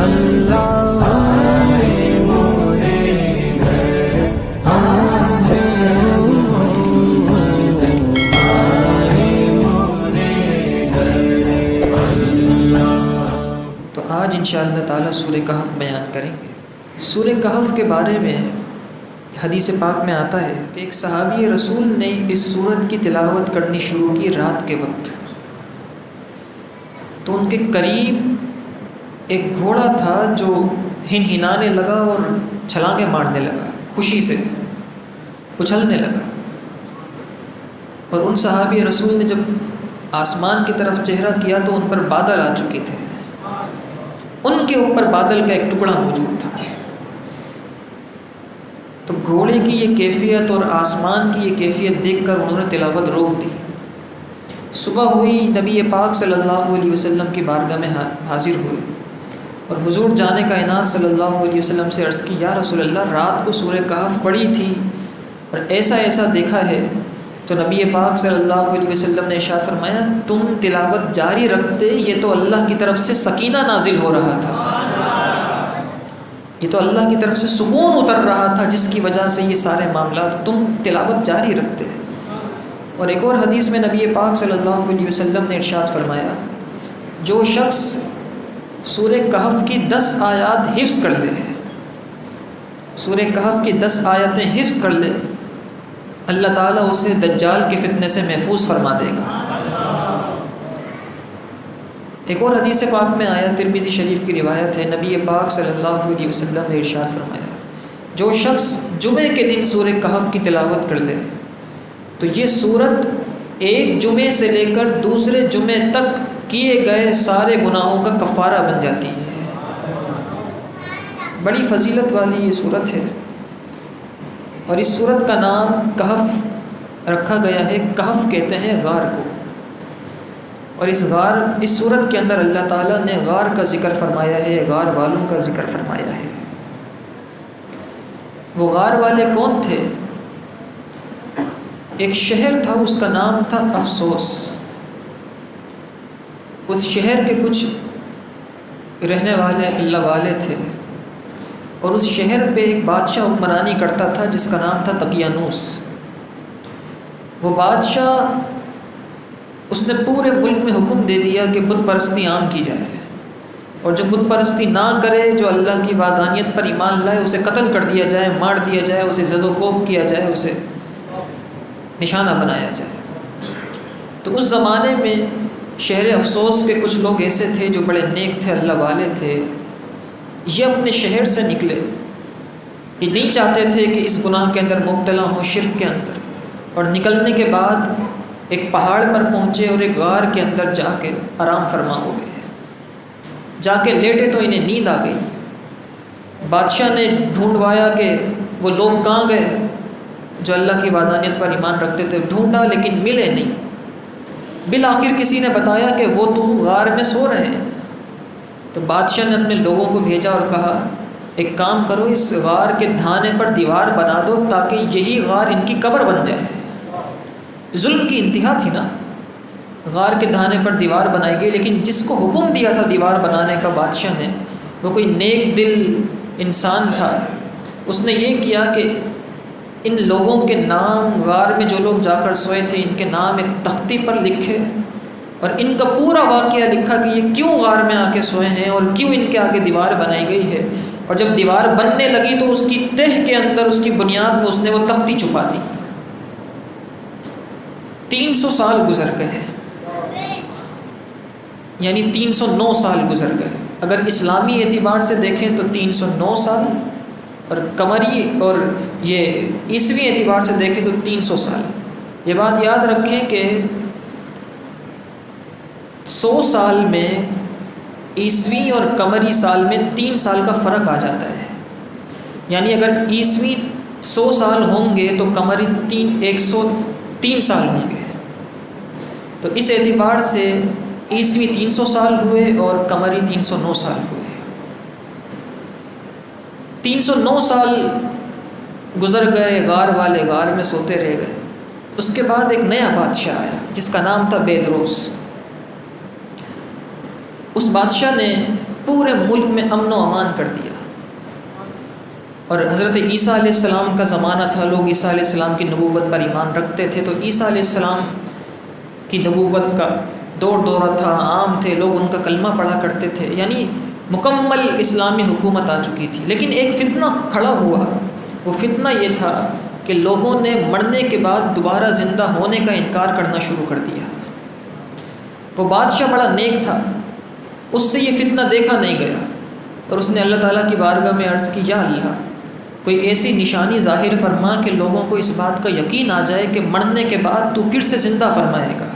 اللہ تو آج انشاءاللہ تعالی سورہ کہف بیان کریں گے۔ سورہ کہف کے بارے میں حدیث پاک میں آتا ہے کہ ایک صحابی رسول نے اس سورت کی تلاوت کرنی شروع کی رات کے وقت، تو ان کے قریب ایک گھوڑا تھا جو ہنہنانے لگا اور چھلانگیں مارنے لگا، خوشی سے اچھلنے لگا۔ اور ان صحابی رسول نے جب آسمان کی طرف چہرہ کیا تو ان پر بادل آ چکے تھے، ان کے اوپر بادل کا ایک ٹکڑا موجود تھا۔ تو گھوڑے کی یہ کیفیت اور آسمان کی یہ کیفیت دیکھ کر انہوں نے تلاوت روک دی۔ صبح ہوئی، نبی پاک صلی اللہ علیہ وسلم کی بارگاہ میں حاضر ہوئے اور حضور جان کائنات صلی اللہ علیہ وسلم سے عرض کی، یا رسول اللہ، رات کو سورہ کہف پڑھی تھی اور ایسا ایسا دیکھا ہے۔ تو نبی پاک صلی اللہ علیہ وسلم نے ارشاد فرمایا، تم تلاوت جاری رکھتے، یہ تو اللہ کی طرف سے سکینہ نازل ہو رہا تھا، یہ تو اللہ کی طرف سے سکون اتر رہا تھا، جس کی وجہ سے یہ سارے معاملات، تم تلاوت جاری رکھتے۔ اور ایک اور حدیث میں نبی پاک صلی اللہ علیہ وسلم نے ارشاد فرمایا، جو شخص سورہ کہف کی 10 آیات حفظ کر لے، سورہ کہف کی 10 آیتیں حفظ کر لے، اللہ تعالیٰ اسے دجال کے فتنے سے محفوظ فرما دے گا۔ ایک اور حدیث پاک میں آیا، ترمذی شریف کی روایت ہے، نبی پاک صلی اللہ علیہ وسلم نے ارشاد فرمایا، جو شخص جمعے کے دن سورہ کہف کی تلاوت کر لے تو یہ سورت ایک جمعے سے لے کر دوسرے جمعے تک کیے گئے سارے گناہوں کا کفارہ بن جاتی ہے۔ بڑی فضیلت والی یہ سورت ہے، اور اس سورت کا نام کہف رکھا گیا ہے۔ کہف کہتے ہیں غار کو، اور اس سورت کے اندر اللہ تعالیٰ نے غار کا ذکر فرمایا ہے، غار والوں کا ذکر فرمایا ہے۔ وہ غار والے کون تھے؟ ایک شہر تھا، اس کا نام تھا افسوس۔ اس شہر کے کچھ رہنے والے اللہ والے تھے، اور اس شہر پہ ایک بادشاہ حکمرانی کرتا تھا جس کا نام تھا دقیانوس۔ وہ بادشاہ، اس نے پورے ملک میں حکم دے دیا کہ بت پرستی عام کی جائے، اور جو بت پرستی نہ کرے، جو اللہ کی وحدانیت پر ایمان لائے، اسے قتل کر دیا جائے، مار دیا جائے، اسے زد و کوب کیا جائے، اسے نشانہ بنایا جائے۔ تو اس زمانے میں شہر افسوس کے کچھ لوگ ایسے تھے جو بڑے نیک تھے، اللہ والے تھے۔ یہ اپنے شہر سے نکلے، یہ نہیں چاہتے تھے کہ اس گناہ کے اندر مبتلا ہوں، شرک کے اندر، اور نکلنے کے بعد ایک پہاڑ پر پہنچے اور ایک غار کے اندر جا کے آرام فرما ہو گئے۔ جا کے لیٹے تو انہیں نیند آ گئی۔ بادشاہ نے ڈھونڈوایا کہ وہ لوگ کہاں گئے جو اللہ کی وحدانیت پر ایمان رکھتے تھے، ڈھونڈا لیکن ملے نہیں۔ بالآخر کسی نے بتایا کہ وہ تو غار میں سو رہے ہیں۔ تو بادشاہ نے اپنے لوگوں کو بھیجا اور کہا، ایک کام کرو، اس غار کے دھانے پر دیوار بنا دو تاکہ یہی غار ان کی قبر بن جائے۔ ظلم کی انتہا تھی نا، غار کے دھانے پر دیوار بنائی گئی، لیکن جس کو حکم دیا تھا دیوار بنانے کا بادشاہ نے، وہ کوئی نیک دل انسان تھا۔ اس نے یہ کیا کہ ان لوگوں کے نام، غار میں جو لوگ جا کر سوئے تھے، ان کے نام ایک تختی پر لکھے، اور ان کا پورا واقعہ لکھا کہ یہ کیوں غار میں آ کے سوئے ہیں اور کیوں ان کے آگے دیوار بنائی گئی ہے۔ اور جب دیوار بننے لگی تو اس کی تہ کے اندر، اس کی بنیاد میں اس نے وہ تختی چھپا دی۔ 300 سال گزر گئے، یعنی 309 سال گزر گئے۔ اگر اسلامی اعتبار سے دیکھیں تو 309 سال، اور قمری اور یہ عیسوی اعتبار سے دیکھیں تو 300 سال۔ یہ بات یاد رکھیں کہ 100 سال میں عیسوی اور قمری سال میں 3 سال کا فرق آ جاتا ہے۔ یعنی اگر عیسوی 100 سال ہوں گے تو قمری 103 سال ہوں گے۔ تو اس اعتبار سے عیسوی 300 سال ہوئے اور قمری 309 سال ہوئے۔ 309 سال گزر گئے، غار والے غار میں سوتے رہ گئے۔ اس کے بعد ایک نیا بادشاہ آیا جس کا نام تھا بیدروس۔ اس بادشاہ نے پورے ملک میں امن و امان کر دیا۔ اور حضرت عیسیٰ علیہ السلام کا زمانہ تھا، لوگ عیسیٰ علیہ السلام کی نبوت پر ایمان رکھتے تھے، تو عیسیٰ علیہ السلام کی نبوت کا دورہ تھا، عام تھے، لوگ ان کا کلمہ پڑھا کرتے تھے، یعنی مکمل اسلامی حکومت آ چکی تھی۔ لیکن ایک فتنہ کھڑا ہوا، وہ فتنہ یہ تھا کہ لوگوں نے مرنے کے بعد دوبارہ زندہ ہونے کا انکار کرنا شروع کر دیا۔ وہ بادشاہ بڑا نیک تھا، اس سے یہ فتنہ دیکھا نہیں گیا، اور اس نے اللہ تعالیٰ کی بارگاہ میں عرض کی، یا اللہ کوئی ایسی نشانی ظاہر فرما کہ لوگوں کو اس بات کا یقین آ جائے کہ مرنے کے بعد تو پھر سے زندہ فرمائے گا۔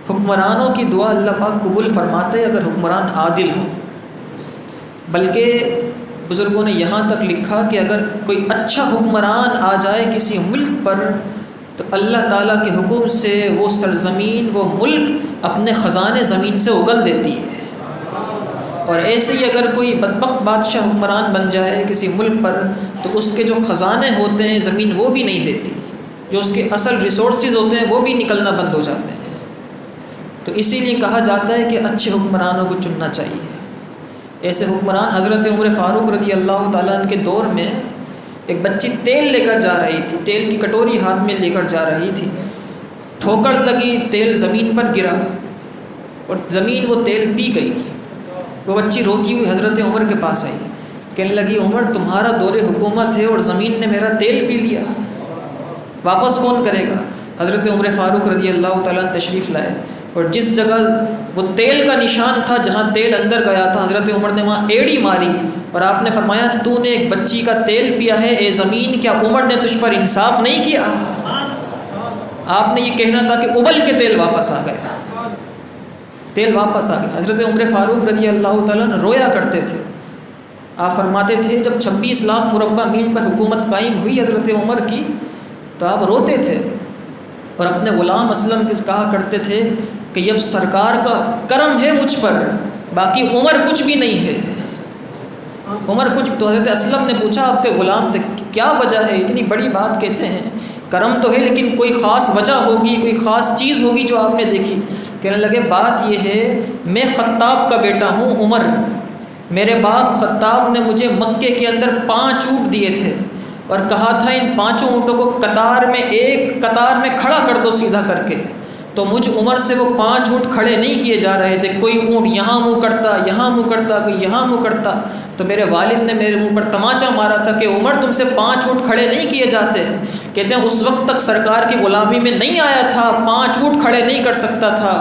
حکمرانوں کی دعا اللہ پاک قبول فرماتے اگر حکمران عادل ہوں، بلکہ بزرگوں نے یہاں تک لکھا کہ اگر کوئی اچھا حکمران آ جائے کسی ملک پر تو اللہ تعالیٰ کے حکم سے وہ سرزمین، وہ ملک اپنے خزانے زمین سے اگل دیتی ہے۔ اور ایسے ہی اگر کوئی بدبخت بادشاہ حکمران بن جائے کسی ملک پر تو اس کے جو خزانے ہوتے ہیں زمین وہ بھی نہیں دیتی، جو اس کے اصل ریسورسز ہوتے ہیں وہ بھی نکلنا بند ہو جاتے ہیں۔ تو اسی لیے کہا جاتا ہے کہ اچھے حکمرانوں کو چننا چاہیے۔ ایسے حکمران حضرت عمر فاروق رضی اللہ تعالیٰ عنہ کے دور میں ایک بچی تیل لے کر جا رہی تھی، تیل کی کٹوری ہاتھ میں لے کر جا رہی تھی، ٹھوکر لگی، تیل زمین پر گرا اور زمین وہ تیل پی گئی۔ وہ بچی روتی ہوئی حضرت عمر کے پاس آئی، کہنے لگی عمر تمہارا دور حکومت ہے اور زمین نے میرا تیل پی لیا، واپس کون کرے گا؟ حضرت عمر فاروق رضی اللہ تعالیٰ عنہ تشریف لائے، اور جس جگہ وہ تیل کا نشان تھا جہاں تیل اندر گیا تھا حضرت عمر نے وہاں ایڑی ماری اور آپ نے فرمایا تو نے ایک بچی کا تیل پیا ہے، اے زمین کیا عمر نے تجھ پر انصاف نہیں کیا؟ آپ نے یہ کہنا تھا کہ ابل کے تیل واپس آ گیا، تیل واپس آ گیا۔ حضرت عمر فاروق رضی اللہ تعالیٰ عنہ رویا کرتے تھے، آپ فرماتے تھے جب 26 لاکھ مربع میل پر حکومت قائم ہوئی حضرت عمر کی تو آپ روتے تھے اور اپنے غلام اسلم کے کہا کرتے تھے کہ جب سرکار کا کرم ہے مجھ پر، باقی عمر کچھ بھی نہیں ہے، عمر کچھ۔ تو حضرت اسلم نے پوچھا آپ کے غلام تھے کیا وجہ ہے، اتنی بڑی بات کہتے ہیں، کرم تو ہے لیکن کوئی خاص وجہ ہوگی، کوئی خاص چیز ہوگی جو آپ نے دیکھی؟ کہنے لگے بات یہ ہے میں خطاب کا بیٹا ہوں عمر، میرے باپ خطاب نے مجھے مکے کے اندر 5 اونٹ دیے تھے اور کہا تھا ان 5 اونٹوں کو قطار میں ایک قطار میں کھڑا کر دو سیدھا کر کے، تو مجھ عمر سے وہ 5 اونٹ کھڑے نہیں کیے جا رہے تھے، کوئی اونٹ یہاں منہ کرتا، یہاں منہ کرتا، کوئی یہاں منہ کرتا، تو میرے والد نے میرے منہ پر تماچا مارا تھا کہ عمر تم سے 5 اونٹ کھڑے نہیں کیے جاتے۔ کہتے ہیں اس وقت تک سرکار کی غلامی میں نہیں آیا تھا، 5 اونٹ کھڑے نہیں کر سکتا تھا،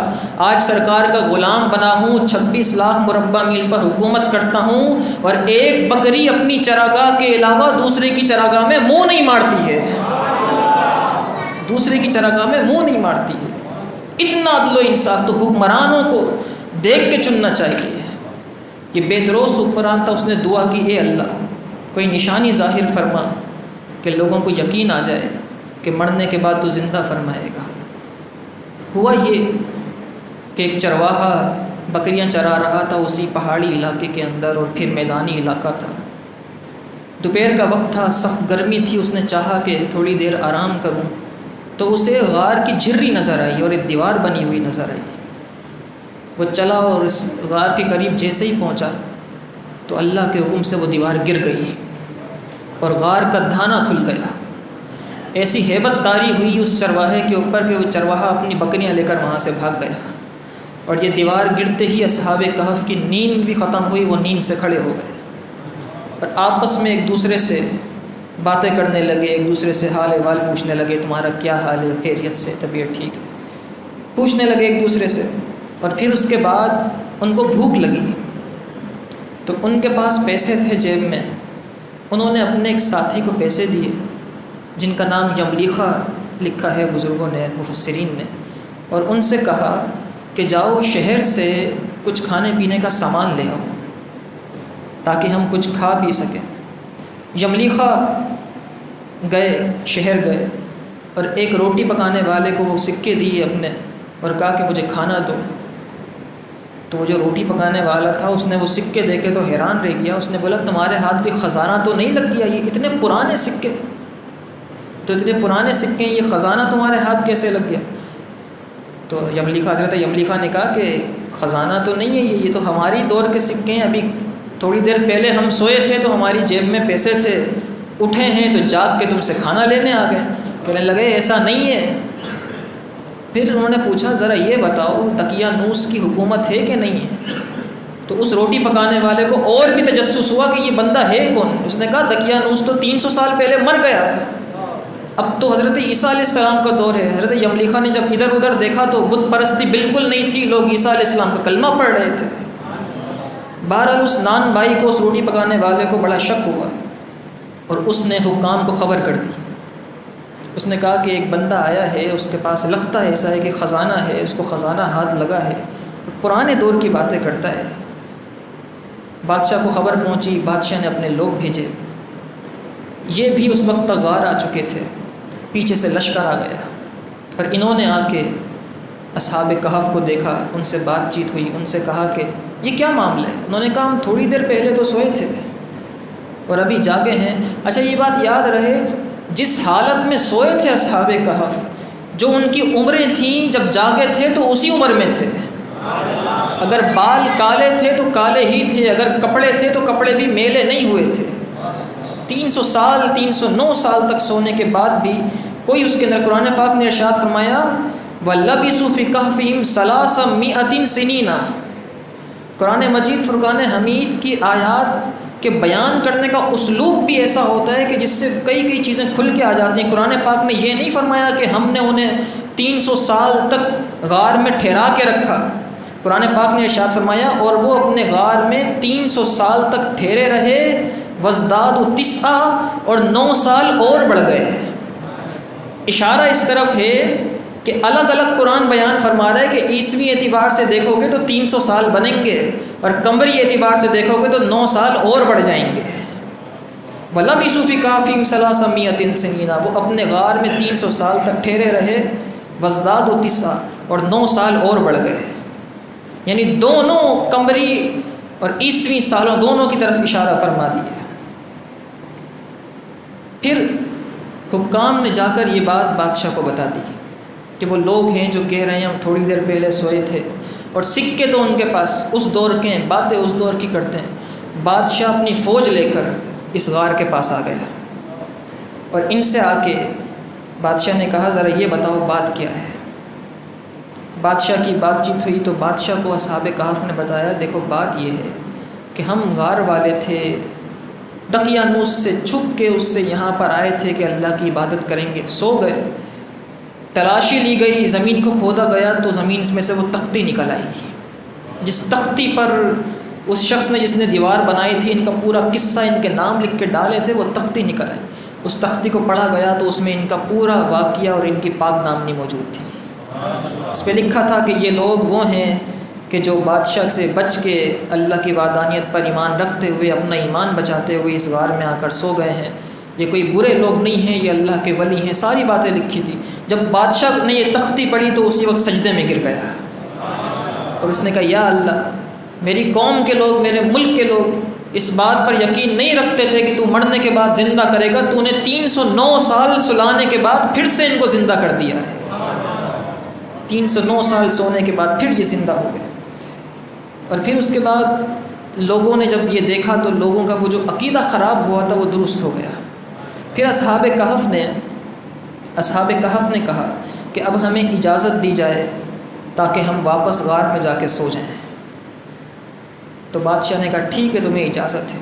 آج سرکار کا غلام بنا ہوں، 26 لاکھ مربع میل پر حکومت کرتا ہوں اور ایک بکری اپنی چراگاہ کے علاوہ دوسرے کی چراگاہ میں منہ نہیں مارتی ہے، دوسرے کی چراگاہ میں منہ نہیں مارتی ہے۔ اتنا عدل و انصاف تو حکمرانوں کو دیکھ کے چننا چاہیے۔ یہ بے درست حکمران تھا، اس نے دعا کی اے اللہ کوئی نشانی ظاہر فرما کہ لوگوں کو یقین آ جائے کہ مرنے کے بعد تو زندہ فرمائے گا۔ ہوا یہ کہ ایک چرواہا بکریاں چرا رہا تھا اسی پہاڑی علاقے کے اندر، اور پھر میدانی علاقہ تھا، دوپہر کا وقت تھا، سخت گرمی تھی، اس نے چاہا کہ تھوڑی دیر آرام کروں تو اسے غار کی جھرری نظر آئی اور ایک دیوار بنی ہوئی نظر آئی۔ وہ چلا اور اس غار کے قریب جیسے ہی پہنچا تو اللہ کے حکم سے وہ دیوار گر گئی اور غار کا دھانا کھل گیا۔ ایسی ہیبت طاری ہوئی اس چرواہے کے اوپر کہ وہ چرواہا اپنی بکریاں لے کر وہاں سے بھاگ گیا، اور یہ دیوار گرتے ہی اصحاب کہف کی نیند بھی ختم ہوئی، وہ نیند سے کھڑے ہو گئے اور آپس میں ایک دوسرے سے باتیں کرنے لگے، ایک دوسرے سے حال احوال پوچھنے لگے، تمہارا کیا حال ہے، خیریت سے، طبیعت ٹھیک ہے، پوچھنے لگے ایک دوسرے سے۔ اور پھر اس کے بعد ان کو بھوک لگی تو ان کے پاس پیسے تھے جیب میں، انہوں نے اپنے ایک ساتھی کو پیسے دیے جن کا نام یملیخہ لکھا ہے بزرگوں نے، مفسرین نے، اور ان سے کہا کہ جاؤ شہر سے کچھ کھانے پینے کا سامان لے آؤ تاکہ ہم کچھ کھا پی سکیں۔ یملیخہ گئے، شہر گئے، اور ایک روٹی پکانے والے کو وہ سکے دیے اپنے اور کہا کہ مجھے کھانا دو۔ تو وہ جو روٹی پکانے والا تھا اس نے وہ سکے دیکھے تو حیران رہ گیا، اس نے بولا تمہارے ہاتھ کوئی خزانہ تو نہیں لگ گیا، یہ اتنے پرانے سکے، تو اتنے پرانے سکے یہ خزانہ تمہارے ہاتھ کیسے لگ گیا؟ تو حضرت یملیخا نے کہا کہ خزانہ تو نہیں ہے یہ تو ہماری دور کے سکے ہیں، ابھی تھوڑی دیر پہلے ہم سوئے تھے تو ہماری جیب میں پیسے تھے، اٹھے ہیں تو جاگ کے تم سے کھانا لینے آ گئے۔ کہنے لگے ایسا نہیں ہے۔ پھر انہوں نے پوچھا ذرا یہ بتاؤ دقیانوس کی حکومت ہے کہ نہیں ہے؟ تو اس روٹی پکانے والے کو اور بھی تجسس ہوا کہ یہ بندہ ہے کون؟ اس نے کہا دقیانوس تو 300 سال پہلے مر گیا ہے، اب تو حضرت عیسیٰ علیہ السلام کا دور ہے۔ حضرت یملیخا نے جب ادھر ادھر دیکھا تو بت پرستی بالکل نہیں تھی، لوگ عیسیٰ علیہ السلام کا کلمہ پڑھ رہے تھے۔ بہرحال اس نان بھائی کو، اس روٹی پکانے والے کو بڑا شک ہوا اور اس نے حکام کو خبر کر دی۔ اس نے کہا کہ ایک بندہ آیا ہے، اس کے پاس لگتا ہے ایسا ہے کہ خزانہ ہے، اس کو خزانہ ہاتھ لگا ہے، پرانے دور کی باتیں کرتا ہے۔ بادشاہ کو خبر پہنچی، بادشاہ نے اپنے لوگ بھیجے، یہ بھی اس وقت تک غار آ چکے تھے، پیچھے سے لشکر آ گیا اور انہوں نے آ کے اصحاب کہف کو دیکھا، ان سے بات چیت ہوئی، ان سے کہا کہ یہ کیا معاملہ ہے؟ انہوں نے کہا ہم تھوڑی دیر پہلے تو سوئے تھے اور ابھی جاگے ہیں۔ اچھا یہ بات یاد رہے، جس حالت میں سوئے تھے اصحاب کہف، جو ان کی عمریں تھیں جب جاگے تھے تو اسی عمر میں تھے۔ اگر بال کالے تھے تو کالے ہی تھے، اگر کپڑے تھے تو کپڑے بھی میلے نہیں ہوئے تھے۔ 300 سال 309 سال تک سونے کے بعد بھی کوئی اس کے اندر، قرآن پاک نے ارشاد فرمایا وَلَبِثُوا فِي كَهْفِهِمْ 300 سِنِينَ۔ قرآن مجید فرقان حمید کی آیات کے بیان کرنے کا اسلوب بھی ایسا ہوتا ہے کہ جس سے کئی چیزیں کھل کے آ جاتی ہیں۔ قرآن پاک نے یہ نہیں فرمایا کہ ہم نے انہیں 300 سال تک غار میں ٹھہرا کے رکھا۔ قرآن پاک نے ارشاد فرمایا اور وہ اپنے غار میں 300 سال تک ٹھہرے رہے، وَازْدَادُوا 9 اور 9 سال اور بڑھ گئے۔ اشارہ اس طرف ہے کہ الگ الگ قرآن بیان فرما رہا ہے کہ عیسوی اعتبار سے دیکھو گے تو 300 سال بنیں گے اور قمری اعتبار سے دیکھو گے تو 9 سال اور بڑھ جائیں گے۔ وَلَبِثُوا فِي كَهْفِهِمْ 300 سِنِينَ، وہ اپنے غار میں 300 سال تک ٹھہرے رہے، وَازْدَادُوا 9 اور 9 سال اور بڑھ گئے۔ یعنی دونوں قمری اور عیسوی سالوں دونوں کی طرف اشارہ فرما دیا۔ پھر حکام نے جا کر یہ بات بادشاہ کو بتا دی کہ وہ لوگ ہیں جو کہہ رہے ہیں ہم تھوڑی دیر پہلے سوئے تھے، اور سکے تو ان کے پاس اس دور کے ہیں، باتیں اس دور کی کرتے ہیں۔ بادشاہ اپنی فوج لے کر اس غار کے پاس آ گیا اور ان سے آ کے بادشاہ نے کہا ذرا یہ بتاؤ بات کیا ہے۔ بادشاہ کی بات چیت ہوئی تو بادشاہ کو اصحاب کہف نے بتایا دیکھو بات یہ ہے کہ ہم غار والے تھے، دقیانوس سے چھپ کے اس سے یہاں پر آئے تھے کہ اللہ کی عبادت کریں گے، سو گئے، تلاشی لی گئی، زمین کو کھودا گیا تو زمین میں سے وہ تختی نکل آئی، جس تختی پر اس شخص نے جس نے دیوار بنائی تھی، ان کا پورا قصہ ان کے نام لکھ کے ڈالے تھے، وہ تختی نکل آئی۔ اس تختی کو پڑھا گیا تو اس میں ان کا پورا واقعہ اور ان کی پاک دامنی موجود تھی۔ اس پہ لکھا تھا کہ یہ لوگ وہ ہیں کہ جو بادشاہ سے بچ کے اللہ کی وحدانیت پر ایمان رکھتے ہوئے اپنا ایمان بچاتے ہوئے اس غار میں آ کر سو گئے ہیں، یہ کوئی برے لوگ نہیں ہیں، یہ اللہ کے ولی ہیں، ساری باتیں لکھی تھی۔ جب بادشاہ نے یہ تختی پڑھی تو اسی وقت سجدے میں گر گیا اور اس نے کہا یا اللہ، میری قوم کے لوگ، میرے ملک کے لوگ اس بات پر یقین نہیں رکھتے تھے کہ تو مرنے کے بعد زندہ کرے گا، تو نے 309 سال سلانے کے بعد پھر سے ان کو زندہ کر دیا ہے۔ 309 سال سونے کے بعد پھر یہ زندہ ہو گئے۔ اور پھر اس کے بعد لوگوں نے جب یہ دیکھا تو لوگوں کا وہ جو عقیدہ خراب ہوا تھا وہ درست ہو گیا۔ پھر اصحاب کہف نے کہا کہ اب ہمیں اجازت دی جائے تاکہ ہم واپس غار میں جا کے سو جائیں۔ تو بادشاہ نے کہا ٹھیک ہے تمہیں اجازت ہے،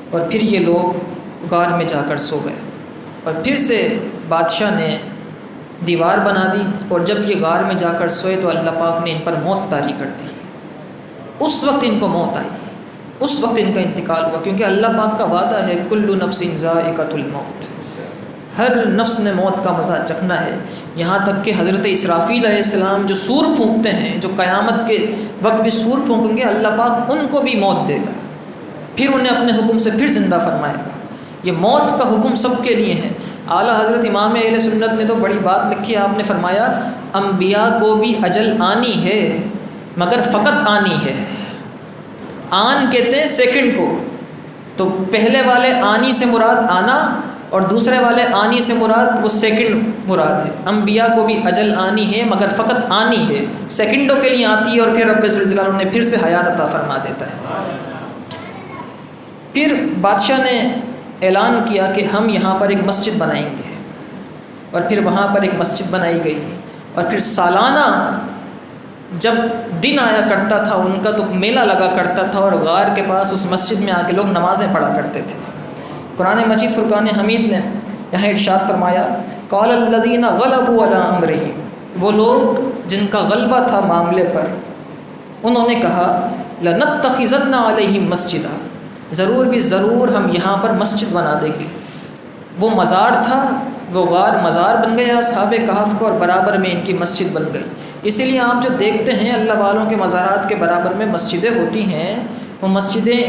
اور پھر یہ لوگ غار میں جا کر سو گئے۔ اور پھر سے بادشاہ نے دیوار بنا دی، اور جب یہ غار میں جا کر سوئے تو اللہ پاک نے ان پر موت طاری کر دی۔ اس وقت ان کو موت آئی، اس وقت ان کا انتقال ہوا، کیونکہ اللہ پاک کا وعدہ ہے کل نفس ذائقۃ الموت، ہر نفس نے موت کا مزہ چکھنا ہے۔ یہاں تک کہ حضرت اسرافیل علیہ السلام جو سور پھونکتے ہیں، جو قیامت کے وقت بھی سور پھونکیں گے، اللہ پاک ان کو بھی موت دے گا، پھر انہیں اپنے حکم سے پھر زندہ فرمائے گا۔ یہ موت کا حکم سب کے لیے ہے۔ اعلیٰ حضرت امام اہل سنت نے تو بڑی بات لکھی، آپ نے فرمایا انبیاء کو بھی اجل آنی ہے مگر فقط آنی ہے۔ آن کہتے ہیں سیکنڈ کو، تو پہلے والے آنی سے مراد آنا، اور دوسرے والے آنی سے مراد وہ سیکنڈ مراد ہے۔ انبیاء کو بھی اجل آنی ہے، مگر فقط آنی ہے، سیکنڈوں کے لیے آتی ہے اور پھر رب ذوالجلال نے پھر سے حیات عطا فرما دیتا ہے۔ پھر بادشاہ نے اعلان کیا کہ ہم یہاں پر ایک مسجد بنائیں گے، اور پھر وہاں پر ایک مسجد بنائی گئی، اور پھر سالانہ جب دن آیا کرتا تھا ان کا تو میلہ لگا کرتا تھا، اور غار کے پاس اس مسجد میں آ کے لوگ نمازیں پڑھا کرتے تھے۔ قرآن مجید فرقان حمید نے یہاں ارشاد فرمایا، قال الذین غلبوا علی امرہم، وہ لوگ جن کا غلبہ تھا معاملے پر، انہوں نے کہا لنتخذن علیہم مسجدا، ضرور بھی ضرور ہم یہاں پر مسجد بنا دیں گے۔ وہ مزار تھا، وہ غار مزار بن گیا اصحاب کہف کو، اور برابر میں ان کی مسجد بن گئی۔ اسی لیے آپ جو دیکھتے ہیں اللہ والوں کے مزارات کے برابر میں مسجدیں ہوتی ہیں، وہ مسجدیں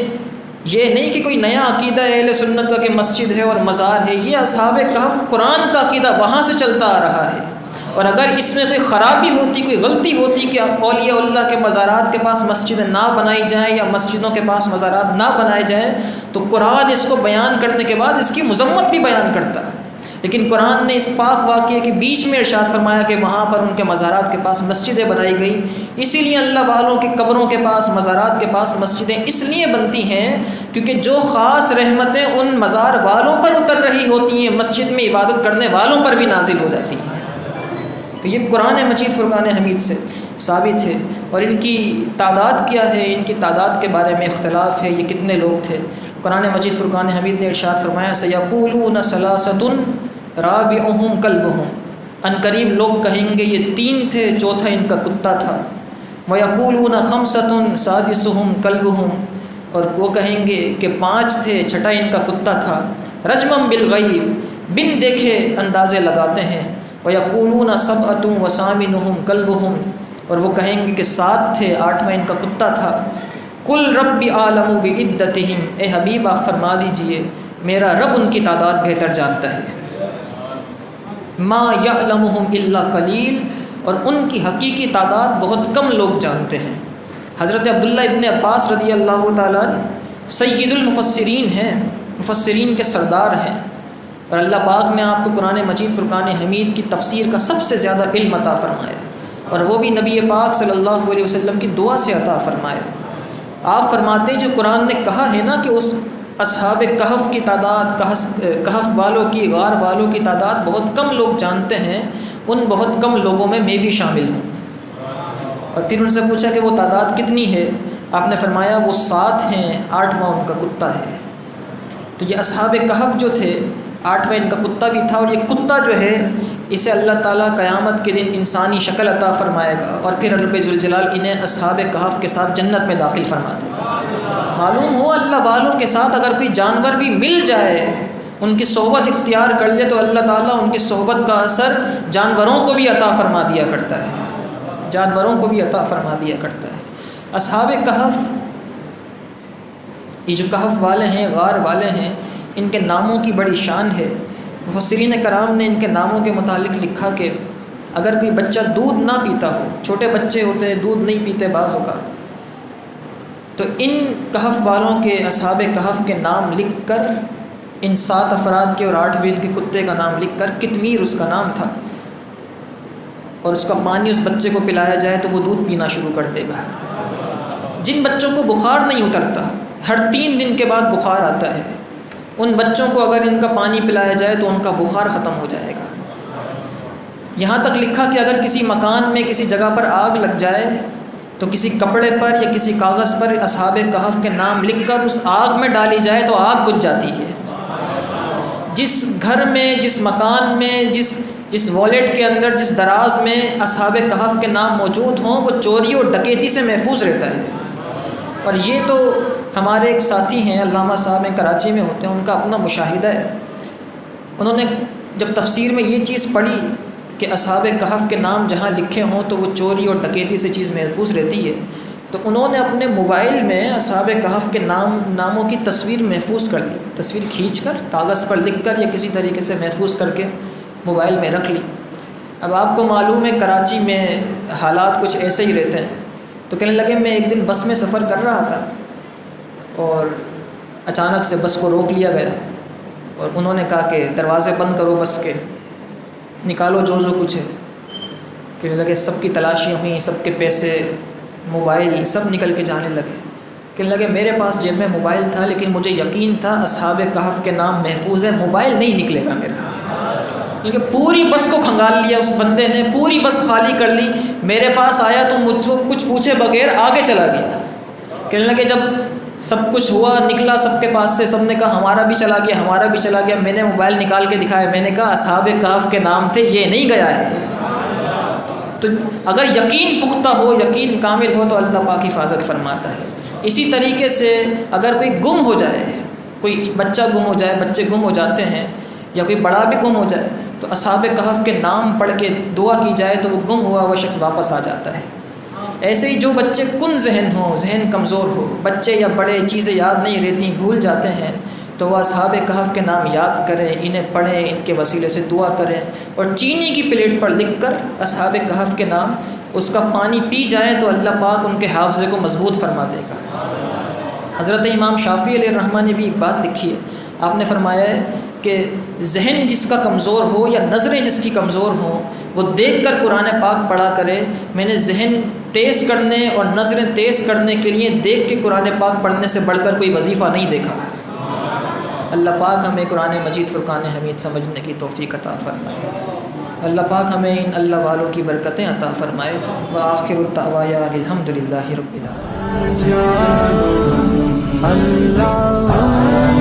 یہ نہیں کہ کوئی نیا عقیدہ ہے اہل سنت کا کہ مسجد ہے اور مزار ہے، یہ اصحاب کہف قرآن کا عقیدہ وہاں سے چلتا آ رہا ہے۔ اور اگر اس میں کوئی خرابی ہوتی، کوئی غلطی ہوتی کہ اولیاء اللہ کے مزارات کے پاس مسجدیں نہ بنائی جائیں یا مسجدوں کے پاس مزارات نہ بنائے جائیں، تو قرآن اس کو بیان کرنے کے بعد اس کی مذمت بھی بیان کرتا ہے۔ لیکن قرآن نے اس پاک واقعے کے بیچ میں ارشاد فرمایا کہ وہاں پر ان کے مزارات کے پاس مسجدیں بنائی گئی۔ اسی لیے اللہ والوں کی قبروں کے پاس، مزارات کے پاس مسجدیں اس لیے بنتی ہیں کیونکہ جو خاص رحمتیں ان مزار والوں پر اتر رہی ہوتی ہیں، مسجد میں عبادت کرنے والوں پر بھی نازل ہو جاتی ہیں۔ تو یہ قرآن مجید فرقان حمید سے ثابت ہے۔ اور ان کی تعداد کیا ہے، ان کی تعداد کے بارے میں اختلاف ہے، یہ کتنے لوگ تھے۔ قرآن مجید فرقان حمید نے ارشاد فرمایا سیقولون ثلاثۃ رابعہم کلبہم، ان قریب لوگ کہیں گے یہ 3 تھے، چوتھا ان کا کتا تھا۔ ویقولون خمسۃ سادسہم کلبہم، اور وہ کہیں گے کہ 5 تھے، چھٹا ان کا کتا تھا۔ رجما بالغیب، بن دیکھے اندازے لگاتے ہیں۔ ویقولون سبعۃ وثامنہم کلبہم، اور وہ کہیں گے کہ 7 تھے، 8واں ان کا کتا تھا۔ قل رب اعلم بعدتہم، اے حبیب آپ فرما دیجئے میرا رب ان کی تعداد بہتر جانتا ہے۔ ما یعلمہم الا قلیل، اور ان کی حقیقی تعداد بہت کم لوگ جانتے ہیں۔ حضرت عبداللہ ابن عباس رضی اللہ تعالیٰ سید المفسرین ہیں، مفسرین کے سردار ہیں، اور اللہ پاک نے آپ کو قرآن مجید فرقان حمید کی تفسیر کا سب سے زیادہ علم عطا فرمایا ہے، اور وہ بھی نبی پاک صلی اللہ علیہ وسلم کی دعا سے عطا فرمایا ہے۔ آپ فرماتے ہیں جو قرآن نے کہا ہے نا کہ اس اصحاب کہف کی تعداد، کہف والوں کی، غار والوں کی تعداد بہت کم لوگ جانتے ہیں، ان بہت کم لوگوں میں بھی شامل ہوں۔ اور پھر ان سے پوچھا کہ وہ تعداد کتنی ہے، آپ نے فرمایا وہ 7 ہیں، 8واں ان کا کتا ہے۔ تو یہ اصحاب کہف جو تھے، 8واں ان کا کتا بھی تھا، اور یہ کتا جو ہے اسے اللہ تعالیٰ قیامت کے دن انسانی شکل عطا فرمائے گا، اور پھر رب ذوالجلال انہیں اصحاب کہف کے ساتھ جنت میں داخل فرما دے گا۔ معلوم ہو اللہ والوں کے ساتھ اگر کوئی جانور بھی مل جائے، ان کی صحبت اختیار کر لے، تو اللہ تعالیٰ ان کی صحبت کا اثر جانوروں کو بھی عطا فرما دیا کرتا ہے، جانوروں کو بھی عطا فرما دیا کرتا ہے۔ اصحاب کہف، یہ جو کہف والے ہیں، غار والے ہیں، ان کے ناموں کی بڑی شان ہے۔ مفسرین کرام نے ان کے ناموں کے متعلق لکھا کہ اگر کوئی بچہ دودھ نہ پیتا ہو، چھوٹے بچے ہوتے ہیں دودھ نہیں پیتے بعض اوقات، تو ان کہف والوں کے، اصحاب کہف کے نام لکھ کر، ان 7 افراد کے اور 8ویں ان کے کتے کا نام لکھ کر، کتمیر اس کا نام تھا، اور اس کا پانی اس بچے کو پلایا جائے تو وہ دودھ پینا شروع کر دے گا۔ جن بچوں کو بخار نہیں اترتا، ہر 3 دن کے بعد بخار آتا ہے، ان بچوں کو اگر ان کا پانی پلایا جائے تو ان کا بخار ختم ہو جائے گا۔ یہاں تک لکھا کہ اگر کسی مکان میں کسی جگہ پر آگ لگ جائے تو کسی کپڑے پر یا کسی کاغذ پر اصحاب کہف کے نام لکھ کر اس آگ میں ڈالی جائے تو آگ بجھ جاتی ہے۔ جس گھر میں، جس مکان میں، جس والیٹ کے اندر، جس دراز میں اصحاب کہف کے نام موجود ہوں، وہ چوری اور ڈکیتی سے محفوظ رہتا ہے۔ اور یہ تو ہمارے ایک ساتھی ہیں، علامہ صاحب ہیں، کراچی میں ہوتے ہیں، ان کا اپنا مشاہدہ ہے۔ انہوں نے جب تفسیر میں یہ چیز پڑھی کہ اصحاب کہف کے نام جہاں لکھے ہوں تو وہ چوری اور ڈکیتی سے چیز محفوظ رہتی ہے، تو انہوں نے اپنے موبائل میں اصحاب کہف کے ناموں کی تصویر محفوظ کر لی، تصویر کھینچ کر کاغذ پر لکھ کر یا کسی طریقے سے محفوظ کر کے موبائل میں رکھ لی۔ اب آپ کو معلوم ہے کراچی میں حالات کچھ ایسے ہی رہتے ہیں، تو کہنے لگے میں ایک دن بس میں سفر کر رہا تھا اور اچانک سے بس کو روک لیا گیا، اور انہوں نے کہا کہ دروازے بند کرو بس کے، نکالو جو کچھ ہے۔ کہنے لگے سب کی تلاشیاں ہوئیں، سب کے پیسے، موبائل سب نکل کے جانے لگے۔ کہنے لگے میرے پاس جیب میں موبائل تھا لیکن مجھے یقین تھا اصحاب کہف کے نام محفوظ ہے، موبائل نہیں نکلے گا میرا، کیونکہ پوری بس کو کھنگال لیا اس بندے نے، پوری بس خالی کر لی، میرے پاس آیا تو مجھ کو کچھ پوچھے بغیر آگے چلا گیا۔ کہنے لگے جب سب کچھ ہوا، نکلا سب کے پاس سے، سب نے کہا ہمارا بھی چلا گیا، ہمارا بھی چلا گیا، میں نے موبائل نکال کے دکھایا، میں نے کہا اصحاب کہف کے نام تھے، یہ نہیں گیا ہے۔ تو اگر یقین پختہ ہو، یقین کامل ہو تو اللہ پاک حفاظت فرماتا ہے۔ اسی طریقے سے اگر کوئی گم ہو جائے، کوئی بچہ گم ہو جائے، بچے گم ہو جاتے ہیں، یا کوئی بڑا بھی گم ہو جائے تو اصحاب کہف کے نام پڑھ کے دعا کی جائے تو وہ گم ہوا وہ شخص واپس آ جاتا ہے۔ ایسے ہی جو بچے کن ذہن ہوں، ذہن کمزور ہو، بچے یا بڑے چیزیں یاد نہیں رہتی، بھول جاتے ہیں، تو وہ اصحاب کہف کے نام یاد کریں، انہیں پڑھیں، ان کے وسیلے سے دعا کریں، اور چینی کی پلیٹ پر لکھ کر اصحاب کہف کے نام اس کا پانی پی جائیں تو اللہ پاک ان کے حافظے کو مضبوط فرما دے گا۔ حضرت امام شافعی علیہ الرحمہ نے بھی ایک بات لکھی ہے، آپ نے فرمایا ہے کہ ذہن جس کا کمزور ہو یا نظریں جس کی کمزور ہوں وہ دیکھ کر قرآن پاک پڑھا کرے۔ میں نے ذہن تیز کرنے اور نظریں تیز کرنے کے لیے دیکھ کے قرآن پاک پڑھنے سے بڑھ کر کوئی وظیفہ نہیں دیکھا۔ اللہ پاک ہمیں قرآن مجید فرقان حمید سمجھنے کی توفیق عطا فرمائے۔ اللہ پاک ہمیں ان اللہ والوں کی برکتیں عطا فرمائے۔ وآخر الدعوانا الحمد للہ رب العالمین۔